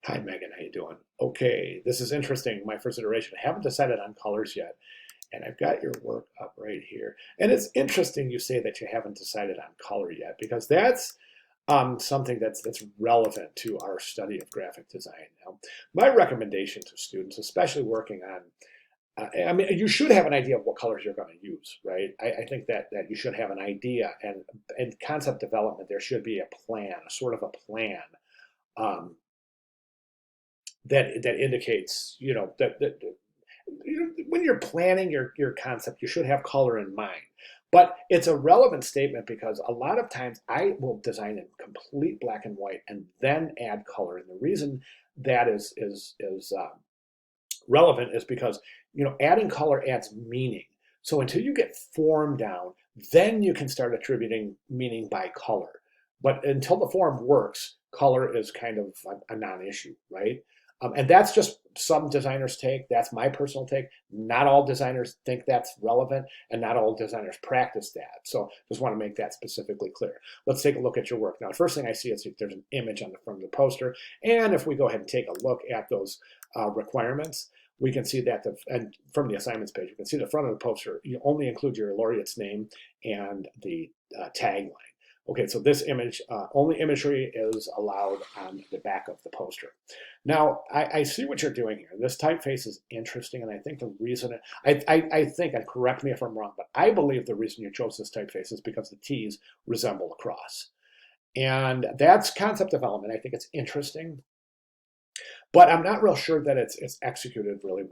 Hi, Megan. How you doing? Okay, this is interesting. My first iteration. I haven't decided on colors yet, and I've got your work up right here. And it's interesting you say that you haven't decided on color yet, because that's something that's relevant to our study of graphic design. Now, my recommendation to students, especially working on, I mean, you should have an idea of what colors you're going to use, right? I think that you should have an idea, and concept development, there should be a plan, a sort of a plan. Um, that indicates, when you're planning your concept, you should have color in mind. But it's a relevant statement because a lot of times I will design in complete black and white and then add color. And the reason that is relevant is because adding color adds meaning. So until you get form down, then you can start attributing meaning by color. But until the form works, color is kind of a non-issue, right? And that's just some designers' take. That's my personal take. Not all designers think that's relevant, and not all designers practice that. So just want to make that specifically clear. Let's take a look at your work. Now, the first thing I see is if there's an image on the front of the poster. And if we go ahead and take a look at those requirements, we can see that and from the assignments page, you can see the front of the poster, you only include your laureate's name and the tagline. Okay, so this image, only imagery is allowed on the back of the poster. Now, I see what you're doing here. This typeface is interesting, and I think the reason, I think, and correct me if I'm wrong, but I believe the reason you chose this typeface is because the T's resemble a cross. And that's concept development. I think it's interesting, but I'm not real sure that it's executed really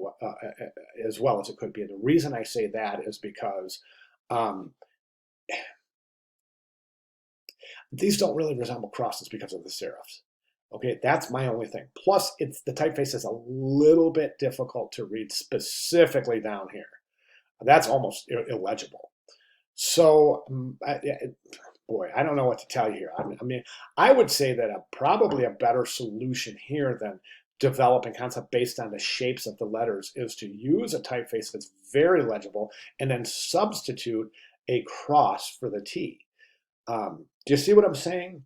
as well as it could be. And the reason I say that is because um, these don't really resemble crosses because of the serifs. Okay, that's my only thing. Plus, the typeface is a little bit difficult to read, specifically down here. That's almost illegible. So, boy, I don't know what to tell you here. I mean, I would say that probably a better solution here than developing concept based on the shapes of the letters is to use a typeface that's very legible and then substitute a cross for the T. Do you see what I'm saying?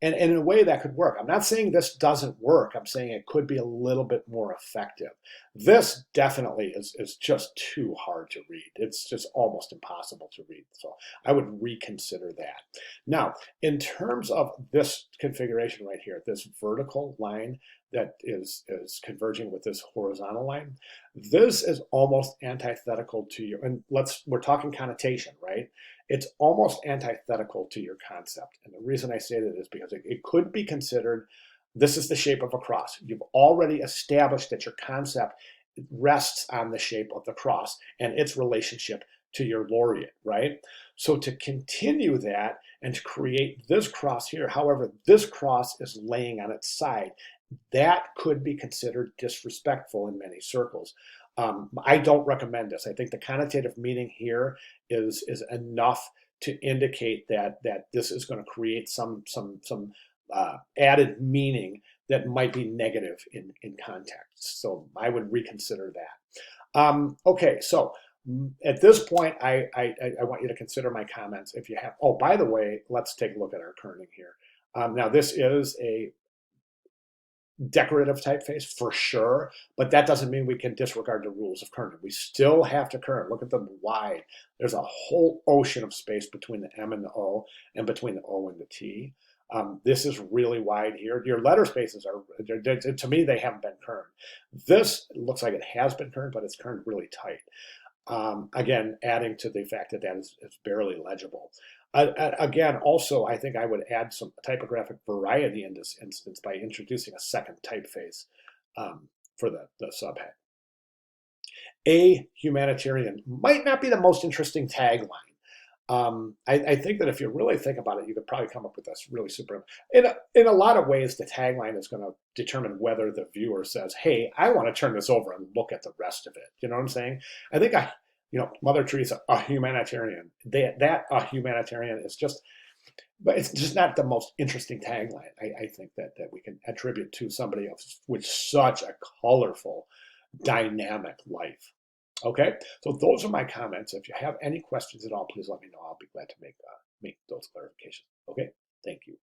And in a way that could work. I'm not saying this doesn't work. I'm saying it could be a little bit more effective. This definitely is just too hard to read. It's just almost impossible to read. So I would reconsider that. Now, in terms of this configuration right here, this vertical line that is converging with this horizontal line, this is almost antithetical to your, and we're talking connotation, right? It's almost antithetical to your concept. And the reason I say that is because it could be considered, this is the shape of a cross. You've already established that your concept rests on the shape of the cross and its relationship to your laureate, right? So to continue that and to create this cross here, however, this cross is laying on its side, that could be considered disrespectful in many circles. I don't recommend this. I think the connotative meaning here is enough to indicate that this is going to create some added meaning that might be negative in context. So I would reconsider that. Okay, so at this point, I want you to consider my comments. If you have, oh, by the way, let's take a look at our kerning here. Now this is a decorative typeface for sure, but that doesn't mean we can disregard the rules of kerning. We still have to kern. Look at them wide. There's a whole ocean of space between the M and the O, and between the O and the T. This is really wide here. Your letter spaces are, to me, they haven't been kerned. This looks like it has been kerned, but it's kerned really tight. Again, adding to the fact that is barely legible. Again, also, I think I would add some typographic variety in this instance by introducing a second typeface for the subhead. A humanitarian might not be the most interesting tagline. I think that if you really think about it, you could probably come up with this really super. In a lot of ways, the tagline is going to determine whether the viewer says, "Hey, I want to turn this over and look at the rest of it." You know what I'm saying? I think Mother Teresa, a humanitarian. That a humanitarian is just, but it's just not the most interesting tagline. I think that we can attribute to somebody else with such a colorful, dynamic life. Okay, so those are my comments. If you have any questions at all, please let me know. I'll be glad to make those clarifications. Okay, thank you.